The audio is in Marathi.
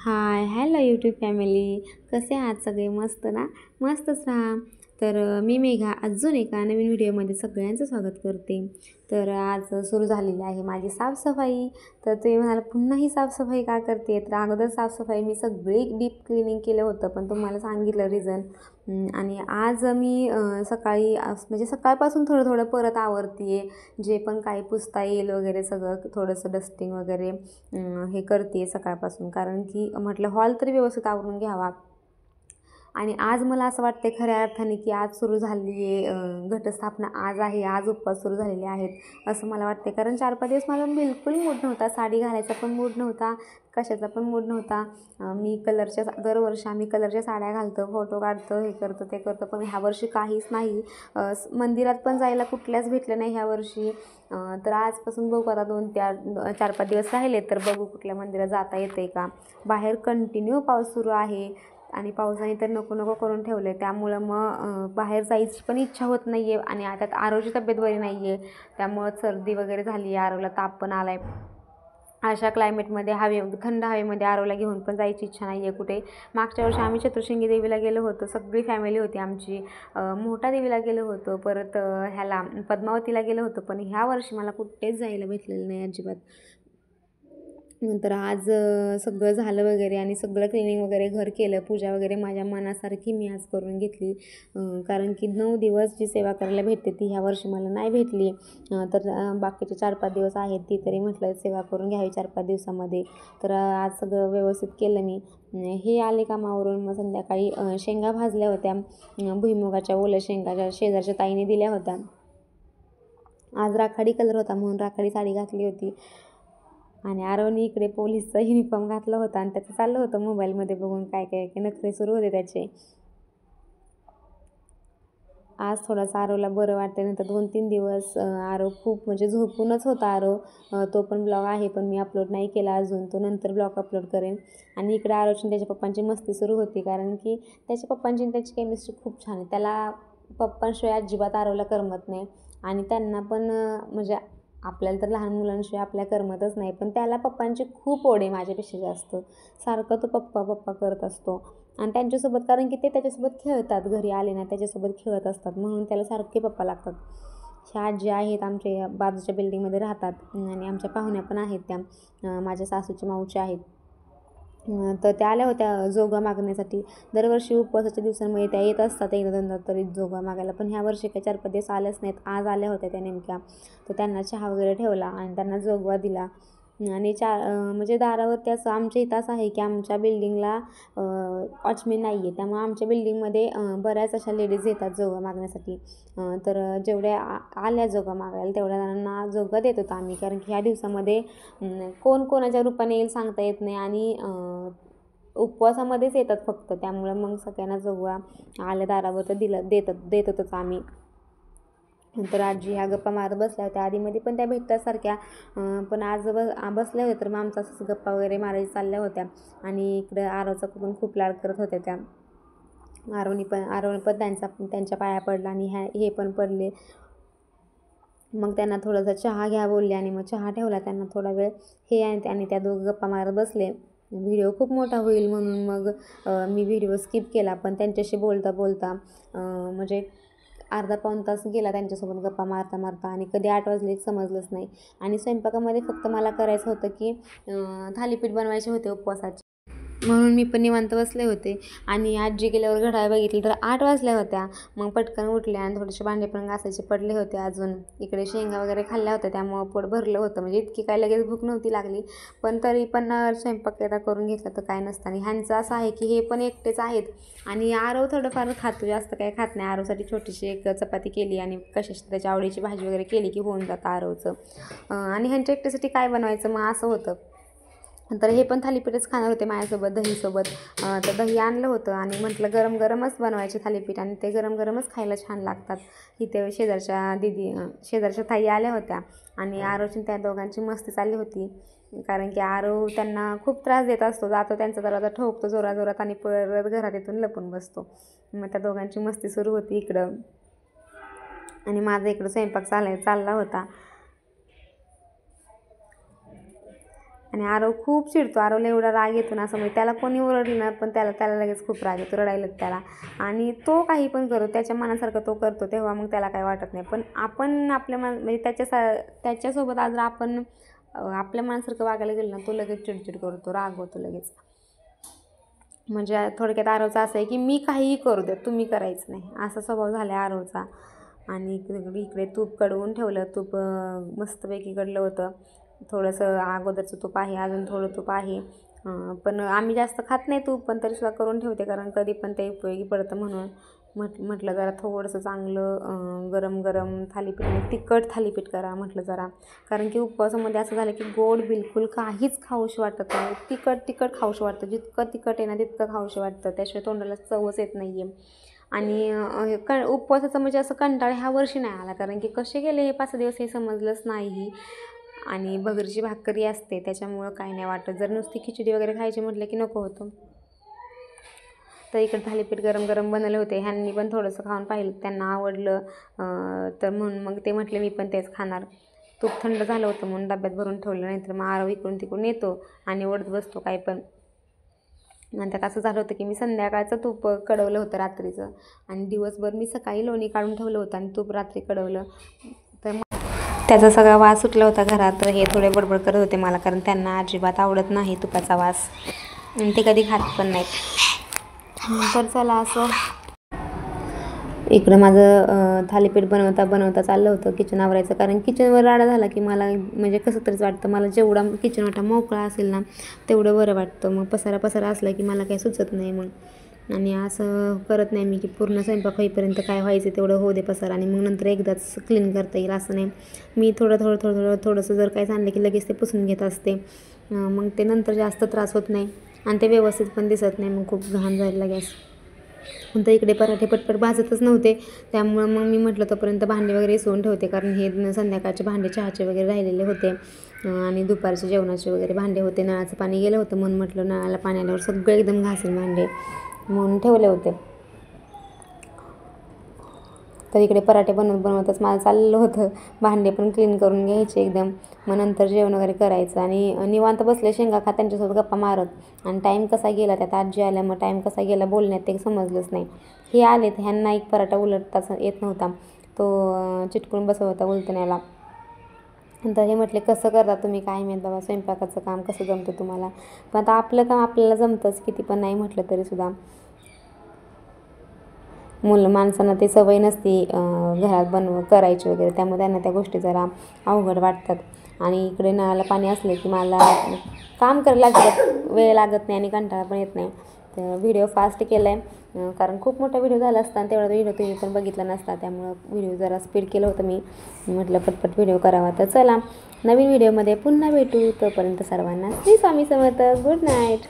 हाय हॅलो यूट्यूब फॅमिली, कसे आहात सगळे? मस्त ना? मस्तच राहा. तर मी मेघा अजून एका नवीन व्हिडिओमध्ये सगळ्यांचं स्वागत करते. तर आज सुरू झालेली आहे माझी साफसफाई. तर तुम्ही म्हणाल पुन्हा ही साफसफाई का करते? तर अगोदर साफसफाई मी सगळी डीप क्लिनिंग केलं होतं, पण तुम्हाला सांगितलं रिझन. आणि आज मी सकाळी म्हणजे सकाळपासून थोडं थोडं परत आवरते आहे. जे पण काही पुसता येईल वगैरे सगळं थोडंसं डस्टिंग वगैरे हे करते सकाळपासून, कारण की म्हटलं हॉल तरी व्यवस्थित आवरून घ्यावा. आणि आज मला असं वाटतं खऱ्या अर्थाने की आज सुरू झाली आहे घटस्थापना. आज आहे, आज उपवास सुरू झालेले आहेत असं मला वाटते. कारण 4-5 दिवस मला बिलकुल मूड नव्हता, साडी घालायचा पण मूड नव्हता, कशाचा पण मूड नव्हता. मी कलरच्या दरवर्षी आम्ही कलरच्या साड्या घालतो, फोटो काढतो, हे करतो ते करतो, पण ह्यावर्षी काहीच नाही. मंदिरात पण जायला कुठल्याच भेटलं नाही ह्यावर्षी. तर आजपासून बघू, आता 4-5 दिवस राहिले तर बघू कुठल्या मंदिरात जाता येते का. बाहेर कंटिन्यू पाऊस सुरू आहे आणि पावसाने तर नको नको करून ठेवलं आहे. त्यामुळं मग बाहेर जायची पण इच्छा होत नाही आहे. आणि आता आरोची तब्येत बरी नाही आहे, त्यामुळं सर्दी वगैरे झाली आहे, आरोला ताप पण आला आहे. अशा क्लायमेटमध्ये थंड हवेमध्ये आरोला घेऊन पण जायची इच्छा नाही आहे कुठे. मागच्या वर्षी आम्ही चतुर्शिंगी देवीला गेलो होतो, सगळी फॅमिली होती आमची. मोठा देवीला गेलो होतो, परत ह्याला पद्मावतीला गेलो होतो, पण ह्या वर्षी मला कुठेच जायला भेटलेलं नाही अजिबात. नंतर आज सगळं झालं वगैरे आणि सगळं क्लिनिंग वगैरे घर केलं. पूजा वगैरे माझ्या मनासारखी मी आज करून घेतली, कारण की 9 दिवस जी सेवा करायला भेटते ती ह्या वर्षी मला नाही भेटली. तर बाकीचे 4-5 दिवस आहेत ती तरी म्हटलं सेवा करून घ्यावी 4-5 दिवसामध्ये. तर आज सगळं व्यवस्थित केलं मी. हे आले कामावरून, मग संध्याकाळी शेंगा भाजल्या होत्या, भुईमुगाच्या ओल्या शेंगा शेजारच्या ताईने दिल्या होत्या. आज राखाडी कलर होता म्हणून राखाडी साडी घातली होती. आणि आरवने इकडे पोलीसचा युनिफॉर्म घातला होता आणि त्याचं चाललं होतं मोबाईलमध्ये बघून काय काय काय नखरे सुरू होते त्याचे. आज थोडंसं आरवला बरं वाटतं, नंतर 2-3 दिवस आरव खूप म्हणजे झोपूनच होता आरव. तो पण ब्लॉग आहे, पण मी अपलोड नाही केला अजून, तो नंतर ब्लॉग अपलोड करेन. आणि इकडे आरवची त्याच्या पप्पांची मस्ती सुरू होती, कारण की त्याच्या पप्पांची आणि त्याची केमिस्ट्री खूप छान आहे. त्याला पप्पांशिवाय अजिबात आरवला करमत नाही. आणि त्यांना पण म्हणजे आपल्याला तर लहान मुलांशिवाय आपल्या करमतच नाही, पण त्याला पप्पांची खूप ओढ आहे माझ्यापेक्षा जास्त. सारखं तो पप्पा पप्पा करत असतो. आणि त्यांच्यासोबत, कारण की ते त्याच्यासोबत खेळतात, घरी आले ना त्याच्यासोबत खेळत असतात, म्हणून त्याला सारखे पप्पा लागतात. ह्या आजी आहेत आमच्या बाजूच्या बिल्डिंगमध्ये राहतात आणि आमच्या पाहुण्या पण आहेत त्या, माझ्या सासूच्या मावच्या आहेत. तर त्या आल्या होत्या जोगा मागण्यासाठी. दरवर्षी उपवासाच्या दिवसांमध्ये त्या येत असतात एकदा दोनदा तरी जोगा मागायला, पण ह्या वर्षी काही 4-5 दिवस आल्याच नाहीत. आज आल्या होत्या त्या नेमक्या. तर त्यांना चहा वगैरे ठेवला आणि त्यांना जोगवा दिला. आणि म्हणजे दारावरती असं आमच्या इथं असं आहे की आमच्या बिल्डिंगला वॉचमॅन नाही आहे, त्यामुळे आमच्या बिल्डिंगमध्ये बऱ्याच अशा लेडीज येतात जोगा मागण्यासाठी. तर जेवढ्या आल्या जोगा मागायला तेवढ्या जणांना जोगा देत होतो आम्ही, कारण की ह्या दिवसामध्ये कोण कोणाच्या रूपाने येईल सांगता येत नाही. आणि उपवासामध्येच येतात फक्त, त्यामुळं मग सगळ्यांना जोगवा आल्या दारावर तर देत होतोच आम्ही. नंतर आजी ह्या गप्पा मारत बसल्या होत्या, आधीमध्ये पण त्या भेटतात सारख्या, पण आज बसल्या होत्या तर मग आमचा असंच गप्पा वगैरे मारायला चालल्या होत्या. आणि इकडं आरवचा पण खूप लाड करत होत्या त्या. आरवने पण त्यांच्या पाया पडला आणि हे पण पडले. मग त्यांना थोडासा चहा घ्या बोलले आणि मग चहा ठेवला त्यांना थोडा वेळ. हे आणि त्या दोघं गप्पा मारत बसले. व्हिडिओ खूप मोठा होईल म्हणून मग मी व्हिडिओ स्किप केला, पण त्यांच्याशी बोलता बोलता म्हणजे अर्धा-पाऊण तास गेला त्यांच्यासोबत गप्पा मारता मारता, आणि कधी 8 वाजले समजलंच नाही. आणि स्वयंपाकामध्ये फक्त मला करायचं होतं की थालीपीठ बनवायचे होते उपवासाचे, म्हणून मी पण निवांत बसले होते. आणि आजी गेल्यावर घड्याळ बघितलं तर 8 वाजल्या होत्या. मग पटकन उठले आणि थोडेसे भांडे पण घासायचे पडले होते अजून. इकडे शेंगा वगैरे खाल्ल्या होत्या त्यामुळं पोट भरलं होतं, म्हणजे इतकी काय लगेच भूक नव्हती लागली, पण तरी पण स्वयंपाक एकदा करून घेतला तर काय नसतं. आणि ह्यांचं असं आहे की हे पण एकटेच आहेत आणि आरव थोडंफार खातो, जास्त काही खात नाही. आरवसाठी छोटीशी एक चपाती केली आणि कशाची त्याच्या आवडीची भाजी वगैरे केली की होऊन जातं आरवचं. आणि ह्यांच्या एकट्यासाठी काय बनवायचं मग असं होतं. तर हे पण थालीपीठच खाणार होते माझ्यासोबत दहीसोबत. तर दही आणलं होतं आणि म्हटलं गरम गरमच बनवायचे थालीपीठ, आणि ते गरम गरमच खायला छान लागतात. इथे शेजारच्या ताई आल्या होत्या आणि आरवची त्या दोघांची मस्ती चालली होती, कारण की आरव त्यांना खूप त्रास देत असतो. जातो त्यांचा दरवाजा ठोकतो जोराजोरात आणि परत घरात येथून लपून बसतो. मग त्या दोघांची मस्ती सुरू होती इकडं, आणि माझा इकडं स्वयंपाक चालला होता. आणि आरव खूप चिडतो. आरवला एवढा राग येतो ना, असं म्हणजे त्याला कोणी ओरडलं ना पण त्याला लगेच खूप राग येतो, रडायला त्याला. आणि तो काही पण करतो, त्याच्या मनासारखं तो करतो, तेव्हा मग त्याला काही वाटत नाही. पण आपण आपल्या म्हणजे त्याच्यासोबत आज आपण आपल्या मनासारखं वागायला गेलं ना, तो लगेच चिडचिड करतो, रागवतो लगेच. म्हणजे थोडक्यात आरवचा असं आहे की मी काहीही करू द्या, तुम्ही करायचं नाही, असा स्वभाव झाला आहे आरवचा. आणि इकडे तूप कडवून ठेवलं, तूप मस्तपैकी कडलं होतं. थोडंसं अगोदरचं तूप आहे, अजून थोडं तूप आहे. पण आम्ही जास्त खात नाही तूप, पण तरीसुद्धा करून ठेवते, कारण कधी पण ते उपयोगी पडतं म्हणून. म्हटलं जरा थोडंसं चांगलं गरम गरम थालीपीठ, तिखट थालीपीठ करा म्हटलं जरा. कारण की उपवासामध्ये असं झालं की गोड बिलकुल काहीच खाऊशी वाटत नाही, तिखट खाऊशी वाटतं. जितकं तिखट आहे ना तितकं खाऊशी वाटतं, त्याशिवाय तोंडाला चवच येत नाही आहे. आणि उपवासाचं म्हणजे असं कंटाळा ह्या वर्षी नाही आला, कारण की कसे गेले हे 5 दिवस हे समजलंच नाही. आणि भगरीची भाकरी असते त्याच्यामुळं काही नाही वाटत. जर नुसती खिचडी वगैरे खायची म्हटलं की नको होतं. तर इकडे थालीपीठ गरम गरम बनवले होते. ह्यांनी पण थोडंसं खाऊन पाहिलं, त्यांना आवडलं. तर म्हणून मग ते म्हटले मी पण तेच खाणार. तूप थंड झालं होतं म्हणून डब्यात भरून ठेवलं, नाहीतर मग आरव इकडून तिकडून येतो आणि ओढत बसतो काय पण. नंतर असं झालं होतं की मी संध्याकाळचं तूप कडवलं होतं रात्रीचं, आणि दिवसभर मी सकाळी लोणी काढून ठेवलं होतं आणि तूप रात्री कडवलं. तर त्याचा सगळा वास सुटला होता घरात. तर हे थोडे बडबड करत होते मला, कारण त्यांना अजिबात आवडत नाही तुपाचा वास आणि ते कधी खात पण नाहीत. तर चला, असं इकडं माझं थालीपीठ बनवता चाललं होतं किचन आवरायचं, कारण किचनवर राडा झाला की मला म्हणजे कसं तरीच वाटतं. मला जेवढा किचन वाटा मोकळा असेल ना तेवढं बरं वाटतं. मग पसारा असला की मला काही सुचत नाही मग. आणि असं करत नाही मी की पूर्ण स्वयंपाक होईपर्यंत काय व्हायचं तेवढं होऊ दे पसारा आणि मग नंतर एकदाच क्लीन करता येईल, असं नाही. मी थोडंसं जर काय सांगलं की लगेच ते पुसून घेत असते. मग ते नंतर जास्त त्रास होत नाही आणि ते व्यवस्थित पण दिसत नाही, मग खूप घाण जायला गॅस. नंतर इकडे पराठे पटपट भाजतच नव्हते, त्यामुळं मग मी म्हटलं तोपर्यंत भांडे वगैरे इसवून ठेवते, कारण हे संध्याकाळचे भांडे चहाचे वगैरे राहिलेले होते आणि दुपारचे जेवणाचे वगैरे भांडे होते. नळाचं पाणी गेलं होतं म्हणून म्हटलं नळाला पाणी आल्यावर सगळे एकदम घासेल भांडे, म्हणून ठेवले होते. तर इकडे पराठे बनवतच मला चाललं होतं भांडे पण क्लीन करून घ्यायचे एकदम. मग नंतर जेवण वगैरे करायचं आणि निवांत बसले शेंगा खात त्यांच्यासोबत गप्पा मारत. आणि टाईम कसा गेला, त्यात आजी आल्या, मग टाईम कसा गेला बोलण्यात ते समजलंच नाही. हे आले तर ह्यांना एक पराठा उलटताच येत नव्हता, तो चिटकून बसत होता उलटण्याला. नंतर हे म्हटले कसं करता तुम्ही, काय माहीत बाबा स्वयंपाकाचं काम कसं जमतं तुम्हाला. पण आता आपलं काम आपल्याला जमतंच किती पण नाही म्हटलं तरीसुद्धा. माणसांना ते सवय नसती घरात करायची वगैरे, त्यामुळे त्यांना त्या गोष्टी जरा अवघड वाटतात. आणि इकडे नळाला पाणी असले की मला काम करायला वेळ लागत नाही आणि कंटाळा पण येत नाही. तर व्हिडिओ फास्ट केला आहे, कारण खूप मोठा व्हिडिओ झाला असता आणि तेवढा व्हिडिओ तुम्ही पण बघितला नसता, त्यामुळं व्हिडिओ जरा स्पीड केलं होतं मी. म्हटलं पटपट व्हिडिओ करावा. तर चला, नवीन व्हिडिओमध्ये पुन्हा भेटू. तोपर्यंत सर्वांना श्री स्वामी समर्थ. Good night.